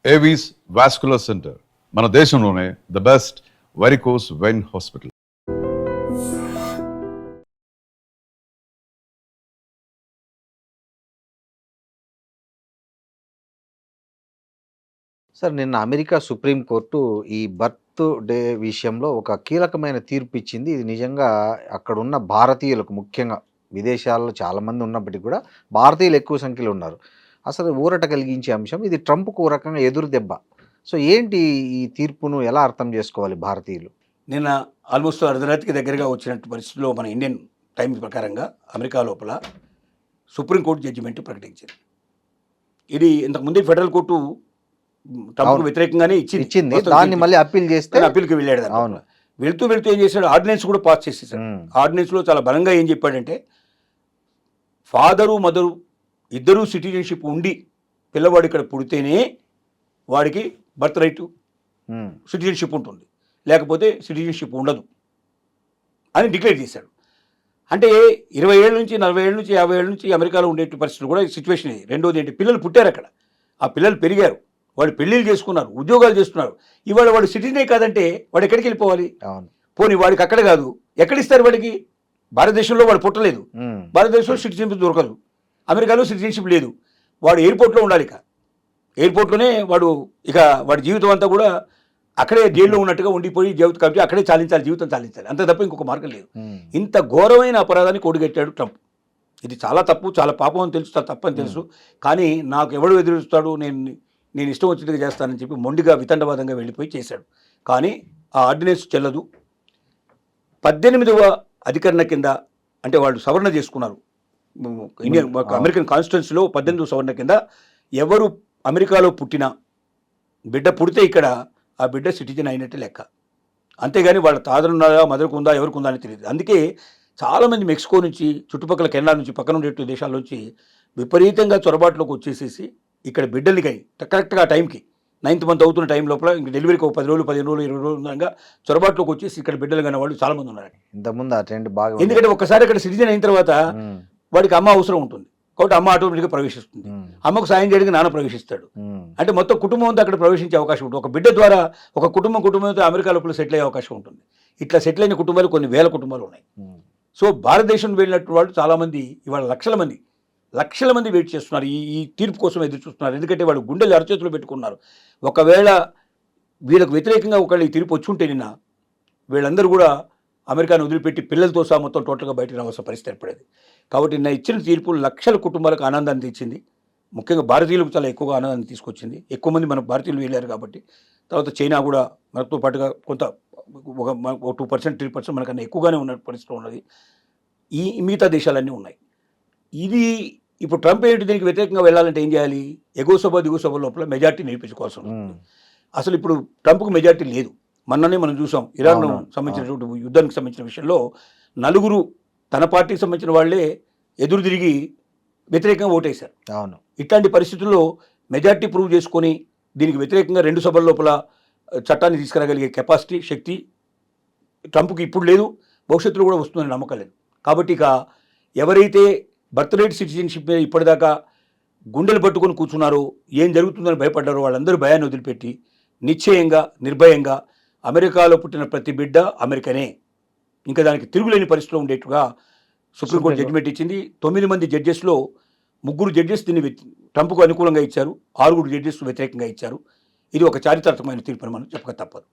Avis vascular centre మన దేశంలోనే the best varicose vein hospital. Sir నిన్న అమెరికా సుప్రీంకోర్టు ఈ బర్త్ డే విషయంలో ఒక కీలకమైన తీర్పు ఇచ్చింది. ఇది నిజంగా అక్కడున్న భారతీయులకు ముఖ్యంగా విదేశాల్లో చాలామంది ఉన్నప్పటికీ కూడా భారతీయులు ఎక్కువ సంఖ్యలో ఉన్నారు. అసలు ఊరట కలిగించే అంశం ఇది. ట్రంప్‌కు ఓ రకంగా ఎదురు దెబ్బ. సో ఏంటి ఈ తీర్పును ఎలా అర్థం చేసుకోవాలి భారతీయులు? నిన్న ఆల్మోస్ట్ అర్ధరాత్రికి దగ్గరగా వచ్చినట్టు పరిస్థితుల్లో మన ఇండియన్ టైం ప్రకారంగా అమెరికా లోపల సుప్రీంకోర్టు జడ్జిమెంట్ ప్రకటించింది. ఇది ఇంతకుముందే ఫెడరల్ కోర్టు ట్రంప్కు వ్యతిరేకంగానే ఇచ్చింది. దాన్ని మళ్ళీ అప్పీల్ చేస్తే అప్పీల్కి వెళ్ళాడు. అవును. వెళ్తూ ఏం చేశాడు, ఆర్డినెన్స్ కూడా పాస్ చేసేసాడు. ఆర్డినెన్స్లో చాలా బలంగా ఏం చెప్పాడంటే, ఫాదరు మదరు ఇద్దరూ సిటిజన్షిప్ ఉండి పిల్లవాడు ఇక్కడ పుడితేనే వాడికి బర్త్ రైట్ సిటిజన్షిప్ ఉంటుంది, లేకపోతే సిటిజన్షిప్ ఉండదు అని డిక్లేర్ చేశాడు. అంటే 20 ఏళ్ళ నుంచి 40 ఏళ్ళ నుంచి 50 ఏళ్ళ నుంచి అమెరికాలో ఉండే పరిస్థితులు కూడా సిచ్యువేషన్ ఇది. రెండోది ఏంటి, పిల్లలు పుట్టారు అక్కడ, ఆ పిల్లలు పెరిగారు, వాడు పెళ్ళిళ్ళు చేసుకున్నారు, ఉద్యోగాలు చేస్తున్నారు. ఇవాళ వాడు సిటిజనే కాదంటే వాడు ఎక్కడికి వెళ్ళిపోవాలి? పోనీ వాడికి అక్కడ కాదు, ఎక్కడిస్తారు వాడికి? భారతదేశంలో వాడు పుట్టలేదు, భారతదేశంలో సిటిజన్షిప్ దొరకదు, అమెరికాలో సిటిజన్షిప్ లేదు, వాడు ఎయిర్పోర్ట్లో ఉండాలి. ఇక ఎయిర్పోర్ట్లోనే వాడి జీవితం అంతా కూడా అక్కడే జైల్లో ఉన్నట్టుగా ఉండిపోయి కాబట్టి అక్కడే జీవితం చాలించాలి, అంతే తప్ప ఇంకొక మార్గం లేదు. ఇంత ఘోరమైన అపరాధాన్ని కొడిగట్టాడు ట్రంప్. ఇది చాలా తప్పు, చాలా పాపం అని తెలుసు, చాలా తప్పని తెలుసు. కానీ నాకు ఎవడు ఎదురుస్తాడు, నేను ఇష్టం వచ్చినట్టుగా చేస్తానని చెప్పి మొండిగా వితండవాదంగా వెళ్ళిపోయి చేశాడు. కానీ ఆ ఆర్డినెన్స్ చెల్లదు. 18వ అధికరణ కింద, అంటే వాళ్ళు సవరణ చేసుకున్నారు ఇండియన్ అమెరికన్ కాన్స్టిట్యూన్సీలో 18వ సవరణ కింద ఎవరు అమెరికాలో పుట్టినా బిడ్డ పుడితే ఇక్కడ ఆ బిడ్డ సిటిజన్ అయినట్టే లెక్క. అంతేగాని వాళ్ళ తాదరున్నారా మదరకు ఉందా ఎవరికి ఉందా అని తెలియదు. అందుకే చాలామంది మెక్సికో నుంచి, చుట్టుపక్కల కెనడా నుంచి, పక్కన ఉండే దేశాల నుంచి విపరీతంగా చొరబాటులోకి వచ్చేసేసి ఇక్కడ బిడ్డల్ని కానీ కరెక్ట్గా ఆ టైంకి 9th మంత్ అవుతున్న టైం లోపల ఇంక డెలివరీకి ఒక 10 రోజులు 15 రోజులు 20 రోజులు ఉండగా చొరబాటులోకి వచ్చేసి ఇక్కడ బిడ్డలు కానీ వాళ్ళు చాలామంది ఉన్నారు. ఇంతకుముందు ఆ ట్రెండ్ బాగా, ఎందుకంటే ఒక్కసారి అక్కడ సిటిజన్ అయిన తర్వాత వాడికి అమ్మ అవసరం ఉంటుంది కాబట్టి అమ్మ ఆటోమేటిక్గా ప్రవేశిస్తుంది, అమ్మకు సాయం చేయడానికి నాన్న ప్రవేశిస్తాడు. అంటే మొత్తం కుటుంబం అంతా అక్కడ ప్రవేశించే అవకాశం ఉంటుంది. ఒక బిడ్డ ద్వారా ఒక కుటుంబంతో అమెరికా లోపల సెటిల్ అయ్యే అవకాశం ఉంటుంది. ఇట్లా సెటిల్ అయిన కుటుంబాలు కొన్ని వేల కుటుంబాలు ఉన్నాయి. సో భారతదేశం వెళ్ళినట్టు వాళ్ళు చాలామంది ఇవాళ లక్షల మంది వెయిట్ చేస్తున్నారు, ఈ తీర్పు కోసం ఎదురు చూస్తున్నారు. ఎందుకంటే వాళ్ళు గుండెలు అరచేతులు పెట్టుకున్నారు. ఒకవేళ వీళ్ళకు వ్యతిరేకంగా ఒకవేళ ఈ తీర్పు వచ్చి ఉంటే నిన్న వీళ్ళందరూ కూడా అమెరికాను వదిలిపెట్టి పిల్లలతో సహా మొత్తం టోటల్గా బయటకు రావాల్సిన పరిస్థితి ఏర్పడేది. కాబట్టి నిన్న ఇచ్చిన తీర్పు లక్షల కుటుంబాలకు ఆనందాన్ని తెచ్చింది. ముఖ్యంగా భారతీయులకు చాలా ఎక్కువగా ఆనందాన్ని తీసుకొచ్చింది. ఎక్కువ మంది మన భారతీయులు వెళ్ళారు కాబట్టి. తర్వాత చైనా కూడా మనతో పాటుగా కొంత ఒక 2% 3% మనకన్నా ఎక్కువగానే ఉన్న పరిస్థితిలో ఉన్నది. ఈ మిగతా దేశాలన్నీ ఉన్నాయి. ఇది ఇప్పుడు ట్రంప్ ఏంటి, దీనికి వ్యతిరేకంగా వెళ్ళాలంటే ఏం చేయాలి? ఎగువ సభ దిగువ సభ లోపల మెజార్టీ నిరూపించుకోవాల్సి ఉంటుంది. అసలు ఇప్పుడు ట్రంప్కు మెజార్టీ లేదు. మొన్ననే మనం చూసాం, ఇరాన్ సంబంధించినటువంటి యుద్ధానికి సంబంధించిన విషయంలో 4 తన పార్టీకి సంబంధించిన వాళ్లే ఎదురు తిరిగి వ్యతిరేకంగా ఓటేశారు. అవును. ఇట్లాంటి పరిస్థితుల్లో మెజార్టీ ప్రూవ్ చేసుకొని దీనికి వ్యతిరేకంగా 2 సభల లోపల చట్టాన్ని తీసుకురాగలిగే కెపాసిటీ, శక్తి ట్రంప్కి ఇప్పుడు లేదు, భవిష్యత్తులో కూడా వస్తుందని నమ్మకం లేదు. కాబట్టి ఇక ఎవరైతే బర్త్ రైట్ సిటిజన్షిప్ మీద ఇప్పటిదాకా గుండెలు పట్టుకొని కూర్చున్నారో, ఏం జరుగుతుందని భయపడ్డారో వాళ్ళందరూ భయాన్ని వదిలిపెట్టి నిశ్చయంగా నిర్భయంగా అమెరికాలో పుట్టిన ప్రతి బిడ్డ అమెరికనే, ఇంకా దానికి తిరుగులేని పరిస్థితిలో ఉండేట్టుగా సుప్రీంకోర్టు జడ్జిమెంట్ ఇచ్చింది. 9 మంది జడ్జెస్లో 3 జడ్జెస్ దీన్ని ట్రంప్కు అనుకూలంగా ఇచ్చారు, 6 జడ్జెస్ వ్యతిరేకంగా ఇచ్చారు. ఇది ఒక చారిత్రాత్మకమైన తీర్పు అని మనం చెప్పక తప్పదు.